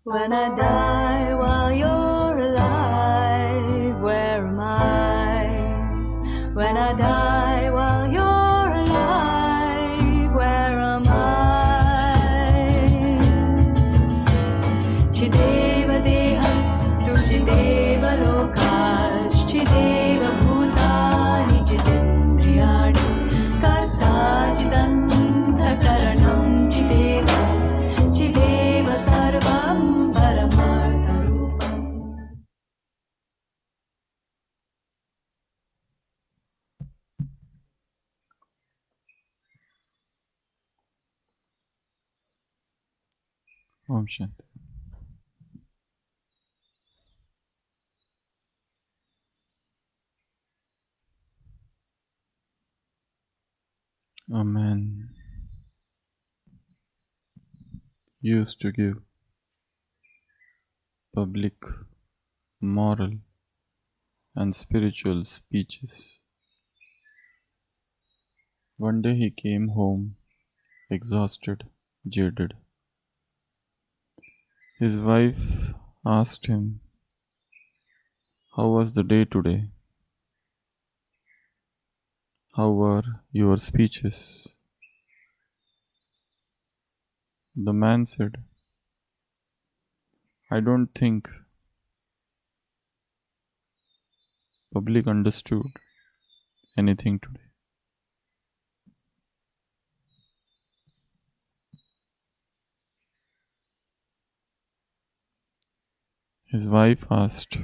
When I die while you're alive, where am I? When I die while you're alive, where am I? Chideva dehastu chideva lokash chideva bhutani chidendriyani karta chidanta karanam chideva chideva sarvam paramartha rupam. Om Shanti. A man used to give public moral and spiritual speeches. One day he came home exhausted, jaded. His wife asked him, "How was the day today? How were your speeches?" The man said, "I don't think public understood anything today." His wife asked,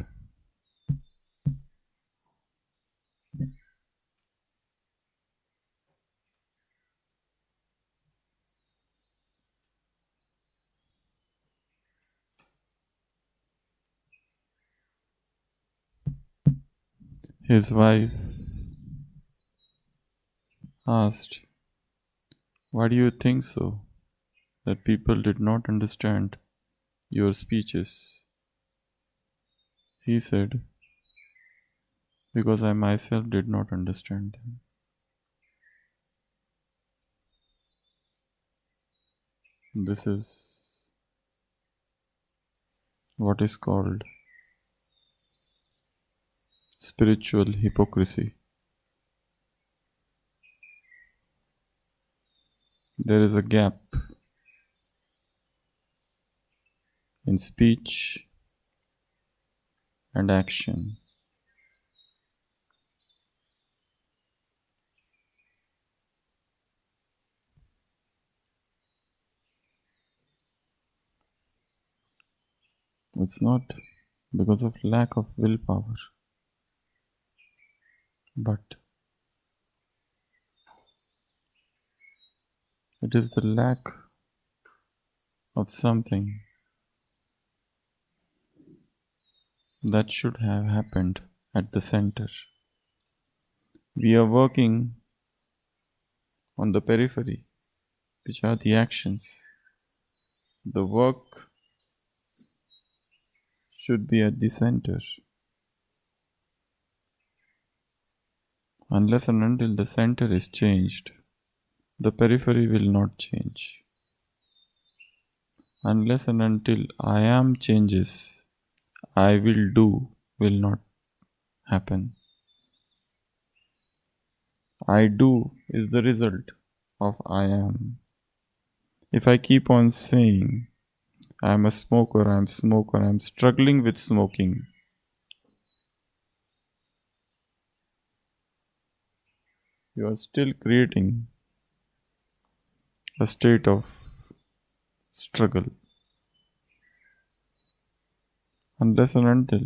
"Why do you think so? That people did not understand your speeches?" He said, "Because I myself did not understand them." This is what is called spiritual hypocrisy. There is a gap in speech and action. It's not because of lack of willpower, but it is the lack of something that should have happened at the center. We are working on the periphery, which are the actions. The work should be at the center. Unless and until the center is changed, the periphery will not change. Unless and until I am changes, I will do will not happen. I do is the result of I am. If I keep on saying, I am a smoker, I am smoker, I am struggling with smoking, you are still creating a state of struggle. Unless and until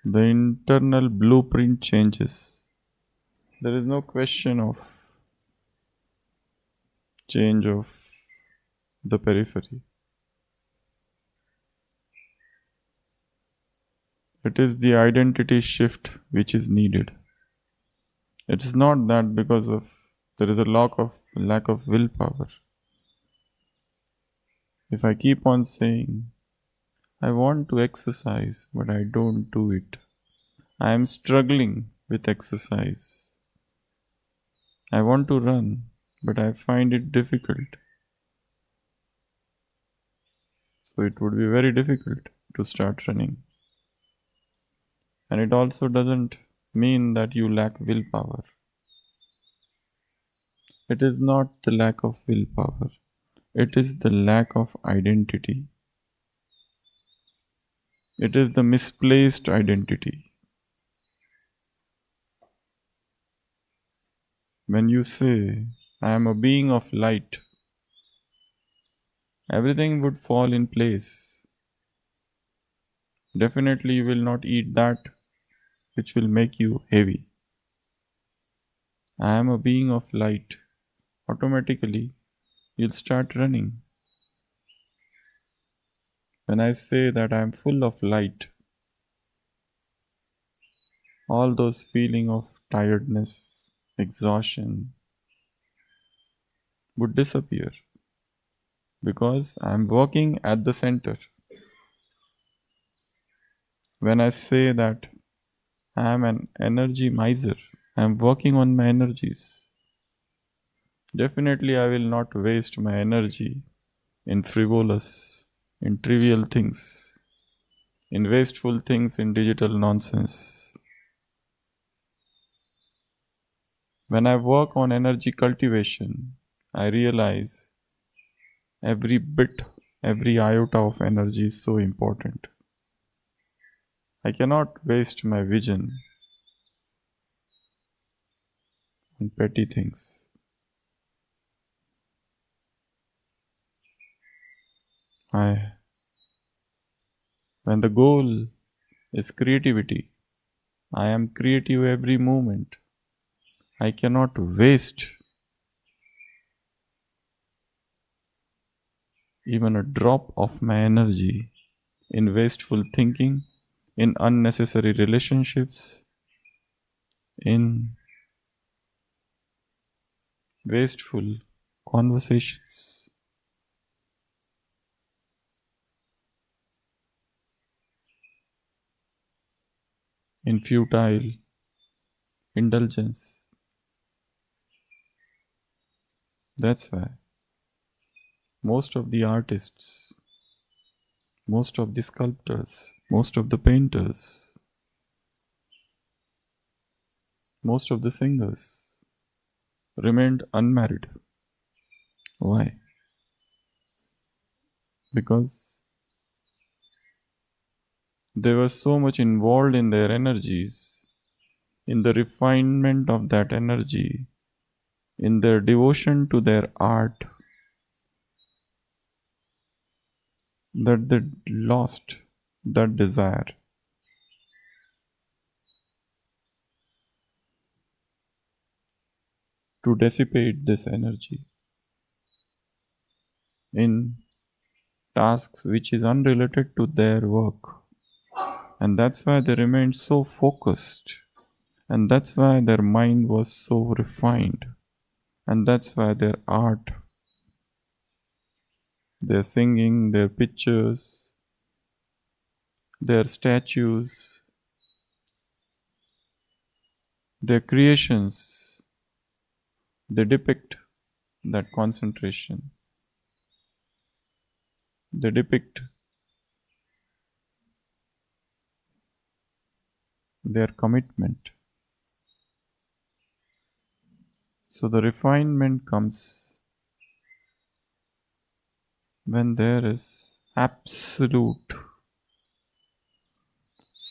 the internal blueprint changes, there is no question of change of the periphery. It is the identity shift which is needed. It is not that because of there is a lack of willpower. If I keep on saying, I want to exercise, but I don't do it. I am struggling with exercise. I want to run, but I find it difficult. So it would be very difficult to start running. And it also doesn't mean that you lack willpower. It is not the lack of willpower, it is the lack of identity. It is the misplaced identity. When you say, I am a being of light, everything would fall in place. Definitely, you will not eat that which will make you heavy. I am a being of light. Automatically, you'll start running. When I say that I am full of light, all those feeling of tiredness, exhaustion would disappear because I am working at the center. When I say that I am an energy miser, I am working on my energies. Definitely, I will not waste my energy in frivolous, in trivial things, in wasteful things, in digital nonsense. When I work on energy cultivation, I realize every bit, every iota of energy is so important. I cannot waste my vision on petty things. I, when the goal is creativity, I am creative every moment. I cannot waste even a drop of my energy in wasteful thinking, in unnecessary relationships, in wasteful conversations. In futile indulgence. That's why most of the artists, most of the sculptors, most of the painters, most of the singers remained unmarried. Why? Because they were so much involved in their energies, in the refinement of that energy, in their devotion to their art, that they lost that desire. To dissipate this energy in tasks which is unrelated to their work. And that's why they remained so focused. And that's why their mind was so refined. And that's why their art, their singing, their pictures, their statues, their creations, they depict that concentration. They depict their commitment. So the refinement comes when there is absolute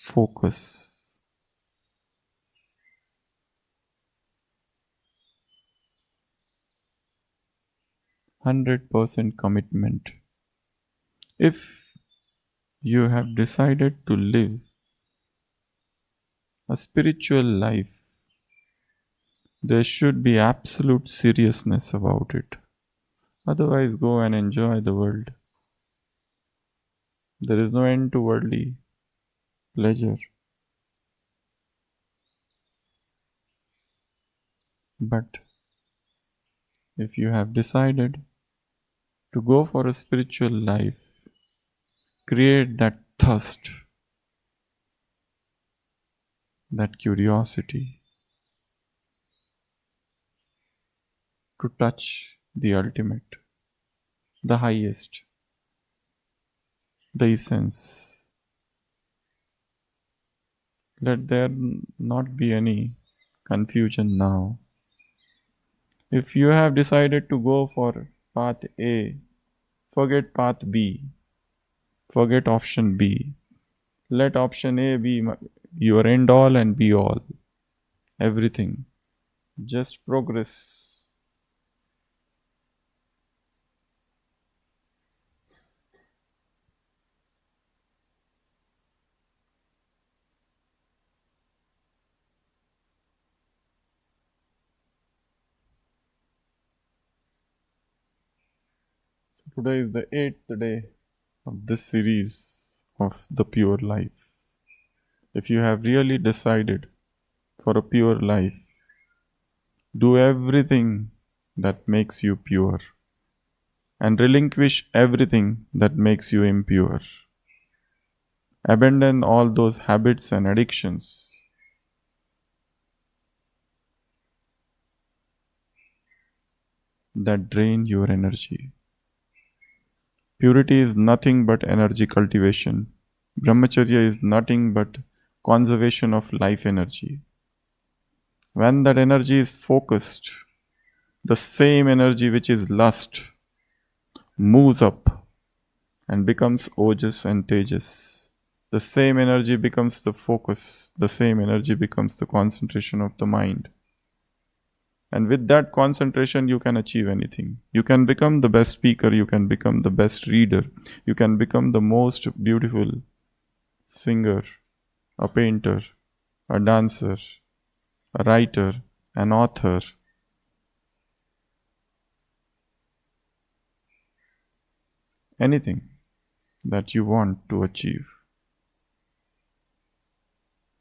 focus. %100 commitment. If you have decided to live a spiritual life, there should be absolute seriousness about it. Otherwise, go and enjoy the world. There is no end to worldly pleasure. But if you have decided to go for a spiritual life, create that thirst, that curiosity to touch the ultimate, the highest. the essence. Let there not be any confusion now. If you have decided to go for path A, forget path B, forget option B. Let option A be your end all and be all. Everything. Just progress. So today is the 8th day of this series of the pure life. If you have really decided for a pure life, do everything that makes you pure and relinquish everything that makes you impure. Abandon all those habits and addictions that drain your energy. Purity is nothing but energy cultivation. Brahmacharya is nothing but conservation of life energy. When that energy is focused, the same energy which is lust moves up and becomes ojas and tejas. The same energy becomes the focus, the same energy becomes the concentration of the mind. And with that concentration, you can achieve anything. You can become the best speaker, you can become the best reader, you can become the most beautiful singer, a painter, a dancer, a writer, an author. Anything that you want to achieve.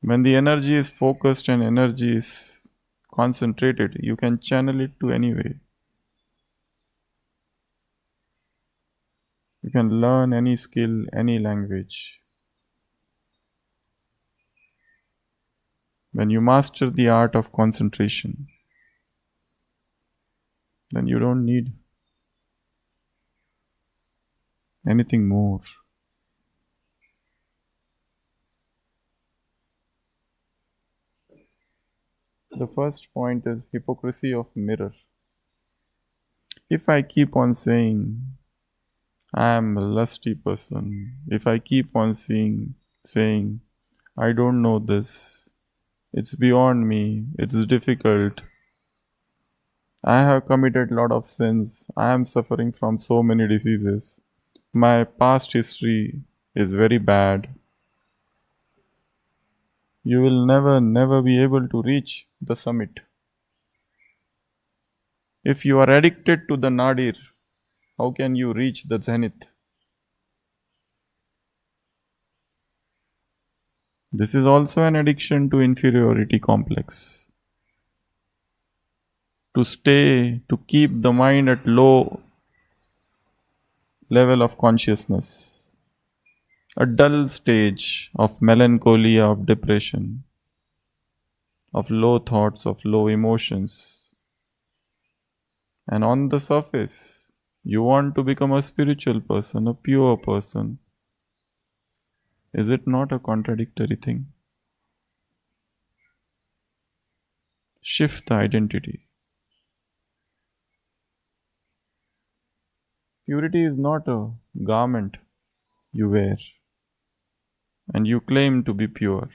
When the energy is focused and energy is concentrated, you can channel it to any way. You can learn any skill, any language. When you master the art of concentration, then you don't need anything more. The first point is hypocrisy of mirror. If I keep on saying I am a lusty person, if I keep on saying I don't know this, it's beyond me, it's difficult, I have committed a lot of sins, I am suffering from so many diseases, my past history is very bad, you will never be able to reach the summit. If you are addicted to the nadir, how can you reach the zenith? This is also an addiction to inferiority complex. To keep the mind at low level of consciousness, a dull stage of melancholia, of depression, of low thoughts, of low emotions. And on the surface, you want to become a spiritual person, a pure person. Is it not a contradictory thing? Shift the identity. Purity is not a garment you wear and you claim to be pure.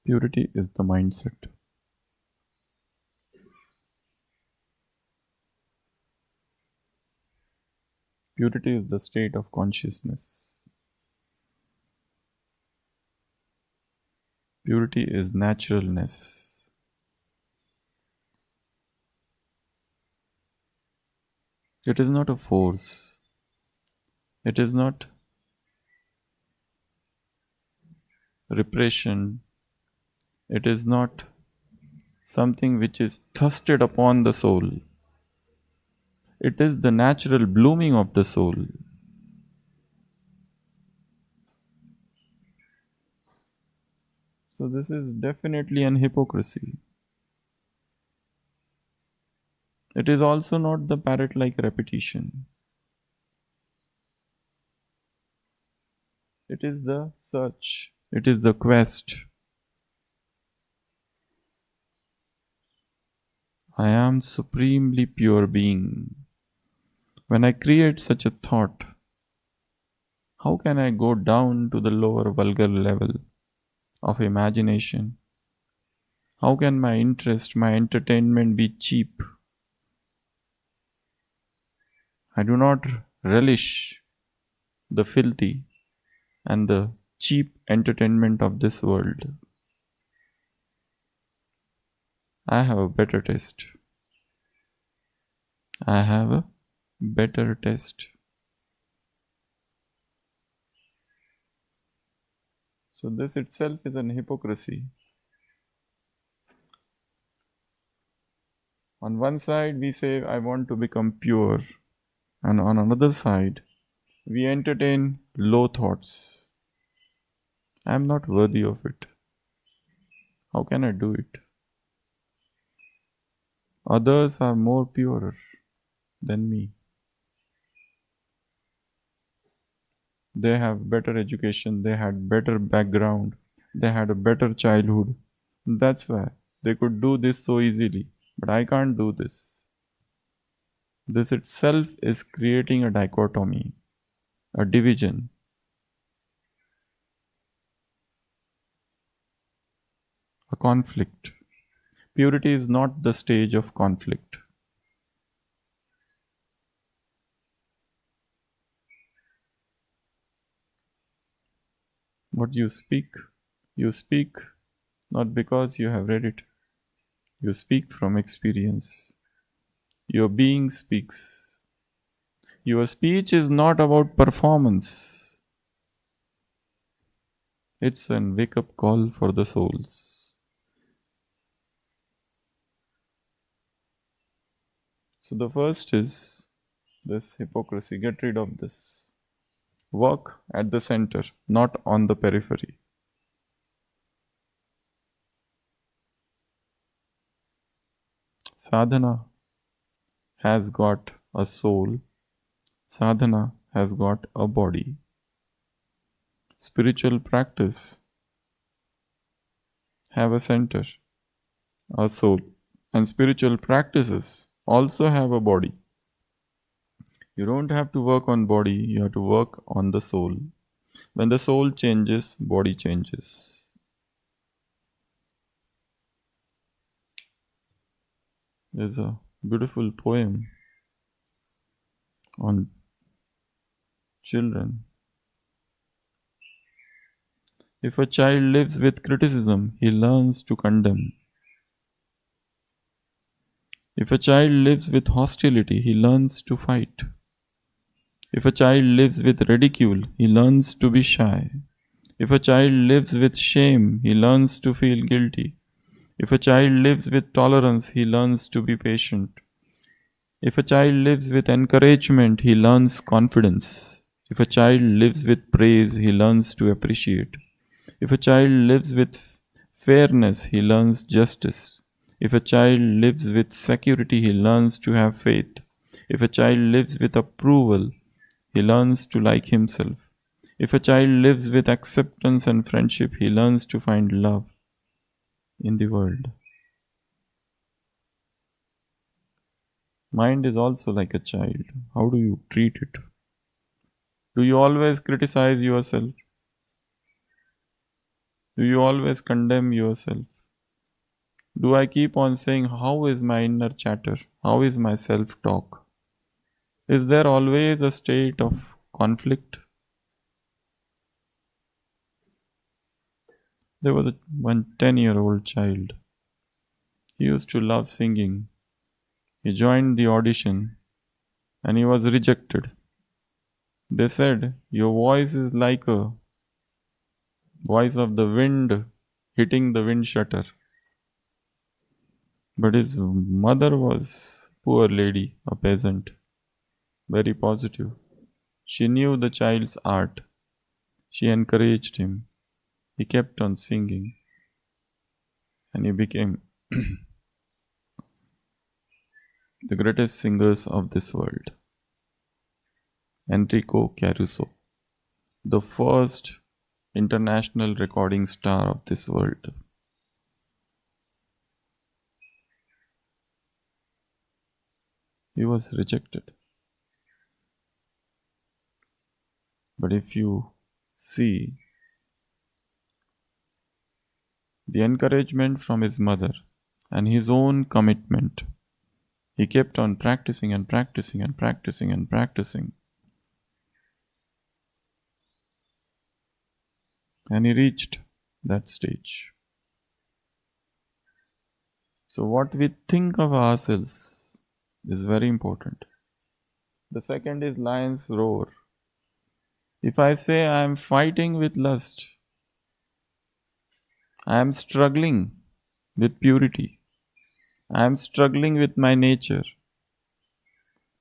Purity is the mindset. Purity is the state of consciousness. Purity is naturalness. It is not a force. It is not repression. It is not something which is thrusted upon the soul. It is the natural blooming of the soul. So this is definitely an hypocrisy. It is also not the parrot-like repetition. It is the search. It is the quest. I am supremely pure being. When I create such a thought, how can I go down to the lower vulgar level of imagination? How can my interest, my entertainment be cheap? I do not relish the filthy and the cheap entertainment of this world. I have a better taste. I have a better taste. So this itself is an hypocrisy. On one side we say I want to become pure, and on another side we entertain low thoughts. I am not worthy of it. How can I do it? Others are more purer than me. They have better education, they had better background, they had a better childhood. That's why they could do this so easily, but I can't do this. This itself is creating a dichotomy, a division. A conflict. Purity is not the stage of conflict. What you speak not because you have read it. You speak from experience. Your being speaks. Your speech is not about performance. It's an wake-up call for the souls. So the first is this hypocrisy. Get rid of this. Work at the center, not on the periphery. Sadhana has got a soul. Sadhana has got a body. Spiritual practice have a center, a soul, and spiritual practices also have a body. You don't have to work on body, you have to work on the soul. When the soul changes, body changes. There's a beautiful poem on children. If a child lives with criticism, he learns to condemn. If a child lives with hostility, he learns to fight. If a child lives with ridicule, he learns to be shy. If a child lives with shame, he learns to feel guilty. If a child lives with tolerance, he learns to be patient. If a child lives with encouragement, he learns confidence. If a child lives with praise, he learns to appreciate. If a child lives with fairness, he learns justice. If a child lives with security, he learns to have faith. If a child lives with approval, he learns to like himself. If a child lives with acceptance and friendship, he learns to find love in the world. Mind is also like a child. How do you treat it? Do you always criticize yourself? Do you always condemn yourself? Do I keep on saying, how is my inner chatter? How is my self-talk? Is there always a state of conflict? There was one 10-year-old child. He used to love singing. He joined the audition and he was rejected. They said, your voice is like a voice of the wind hitting the wind shutter. But his mother was poor lady, a peasant, very positive. She knew the child's art. She encouraged him. He kept on singing. and he became the greatest singers of this world. Enrico Caruso, the first international recording star of this world. He was rejected. But if you see the encouragement from his mother and his own commitment, he kept on practicing and practicing and practicing and practicing. And he reached that stage. So, what we think of ourselves is very important. The second is lion's roar. If I say I am fighting with lust, I am struggling with purity, I am struggling with my nature,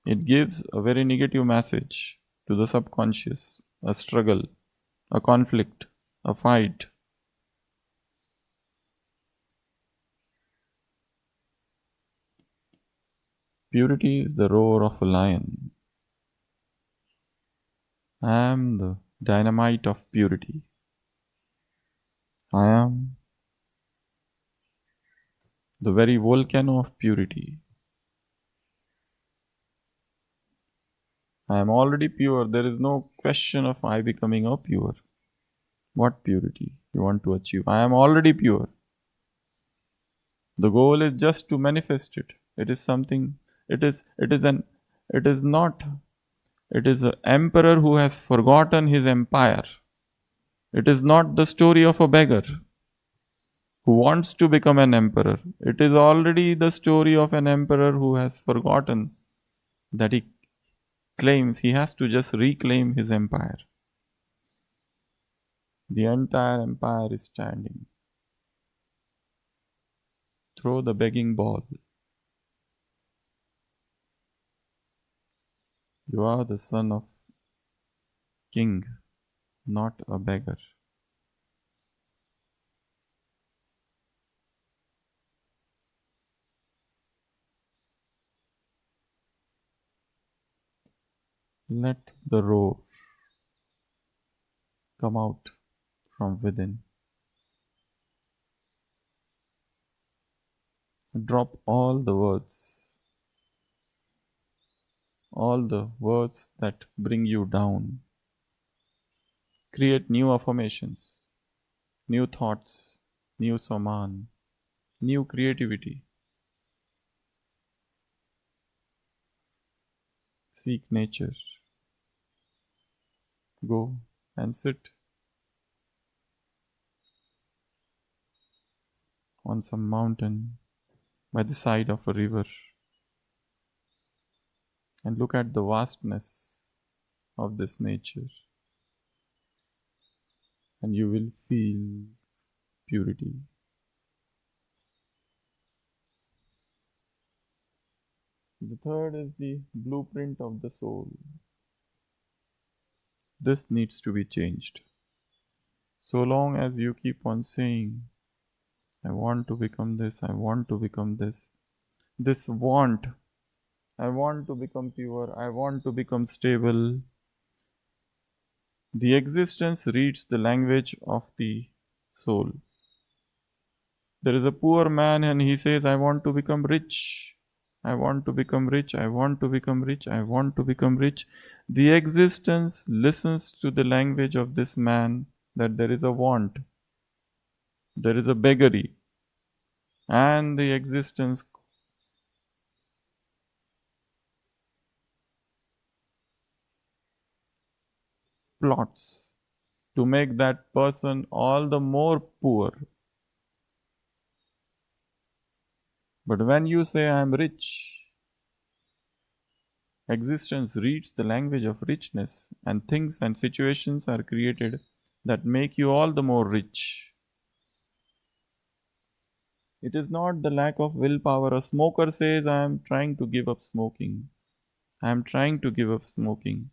it gives a very negative message to the subconscious, a struggle, a conflict, a fight. Purity is the roar of a lion. I am the dynamite of purity. I am the very volcano of purity. I am already pure. There is no question of I becoming a pure. What purity you want to achieve? I am already pure. The goal is just to manifest it. It is something. It is not. It is an emperor who has forgotten his empire. It is not the story of a beggar who wants to become an emperor. It is already the story of an emperor who has forgotten that he claims he has to just reclaim his empire. The entire empire is standing. Throw the begging ball. You are the son of king, not a beggar. Let the roar come out from within. Drop all the words that bring you down. Create new affirmations, new thoughts, new saman, new creativity. Seek nature. Go and sit on some mountain by the side of a river and look at the vastness of this nature, and you will feel purity. The third is the blueprint of the soul. This needs to be changed. So long as you keep on saying, I want to become this, I want to become this, this want, I want to become pure, I want to become stable, the existence reads the language of the soul. There is a poor man and he says, I want to become rich. I want to become rich, I want to become rich, I want to become rich. The existence listens to the language of this man that there is a want, there is a beggary, and the existence plots to make that person all the more poor. But when you say, I am rich, existence reads the language of richness, and things and situations are created that make you all the more rich. It is not the lack of willpower. A smoker says, I am trying to give up smoking. I am trying to give up smoking.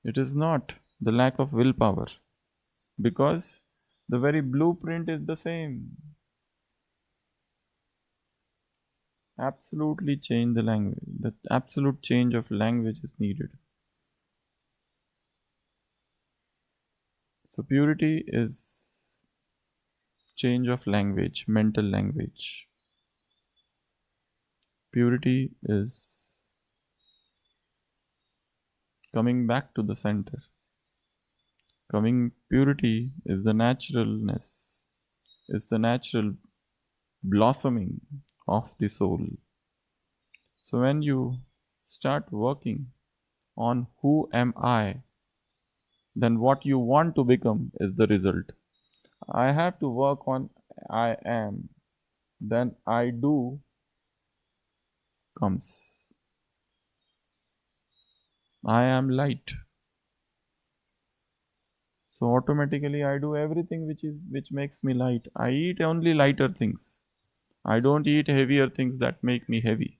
It is not the lack of willpower, because The very blueprint is the same. Absolutely change the language. The absolute change of language is needed. So purity is change of language, mental language. Purity is coming back to the center. Purity is the naturalness, is the natural blossoming of the soul. So when you start working on who am I, then what you want to become is the result. I have to work on I am, then I do comes. I am light. So automatically I do everything which makes me light. I eat only lighter things. I don't eat heavier things that make me heavy.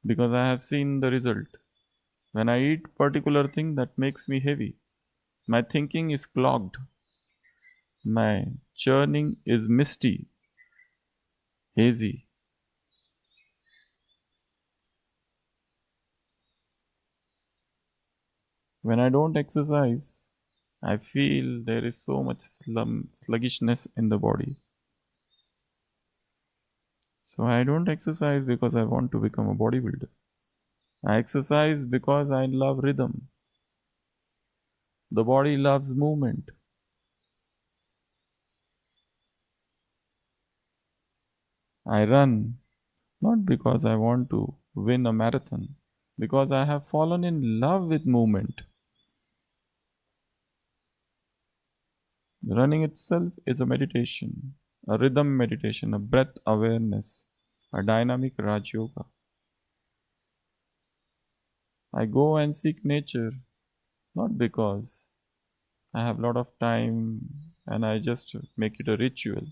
Because I have seen the result. When I eat particular thing that makes me heavy, my thinking is clogged. My churning is misty, hazy. When I don't exercise, I feel there is so much sluggishness in the body. So I don't exercise because I want to become a bodybuilder. I exercise because I love rhythm. The body loves movement. I run not because I want to win a marathon, because I have fallen in love with movement. Running itself is a meditation, a rhythm meditation, a breath awareness, a dynamic Rajyoga. I go and seek nature not because I have a lot of time and I just make it a ritual.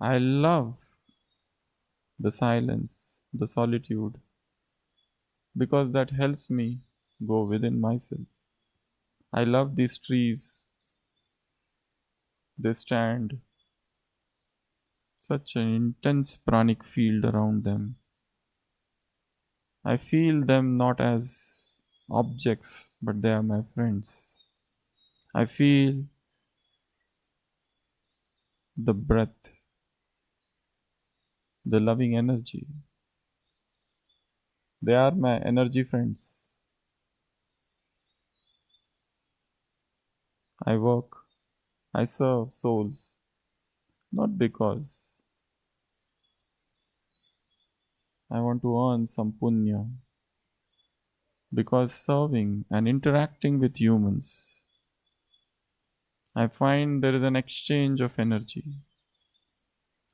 I love the silence, the solitude, because that helps me go within myself. I love these trees. They stand such an intense pranic field around them. I feel them not as objects, but they are my friends. I feel the breath, the loving energy. They are my energy friends. I work, I serve souls, not because I want to earn some punya, because serving and interacting with humans, I find there is an exchange of energy.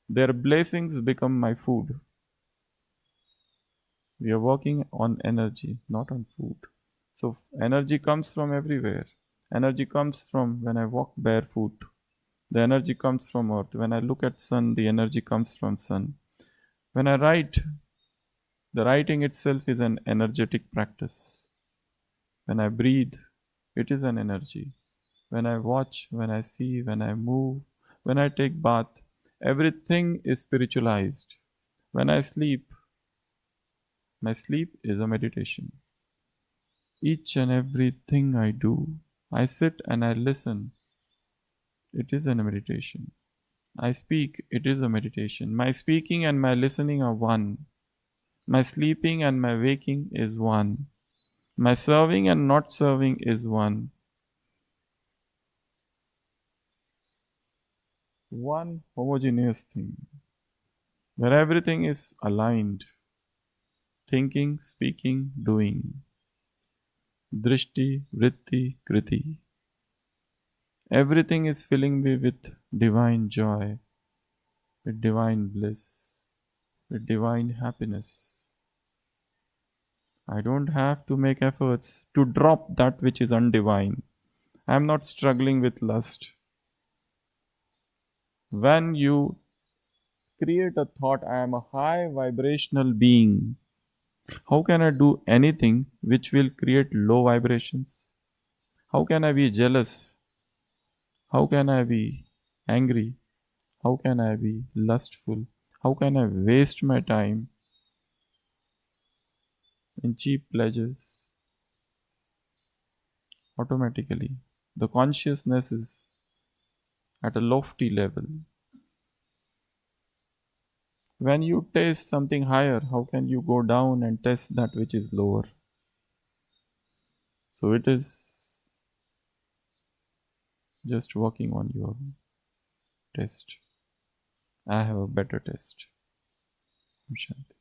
Their blessings become my food. We are working on energy, not on food. So energy comes from everywhere. Energy comes from when I walk barefoot. The energy comes from earth. When I look at sun, the energy comes from sun. When I write, the writing itself is an energetic practice. When I breathe, it is an energy. When I watch, when I see, when I move, when I take bath, everything is spiritualized. When I sleep, my sleep is a meditation. Each and everything I do, I sit and I listen. It is a meditation. I speak, it is a meditation. My speaking and my listening are one. My sleeping and my waking is one. My serving and not serving is one. One homogeneous thing where everything is aligned. Thinking, speaking, doing. Drishti, vritti, kriti. Everything is filling me with divine joy, with divine bliss, with divine happiness. I don't have to make efforts to drop that which is undivine. I am not struggling with lust. When you create a thought, I am a high vibrational being, how can I do anything which will create low vibrations? How can I be jealous How can I be angry? How can I be lustful? How can I waste my time in cheap pleasures? Automatically, the consciousness is at a lofty level. When you taste something higher, how can you go down and taste that which is lower? So it is just working on your taste. I have a better taste. Shanti.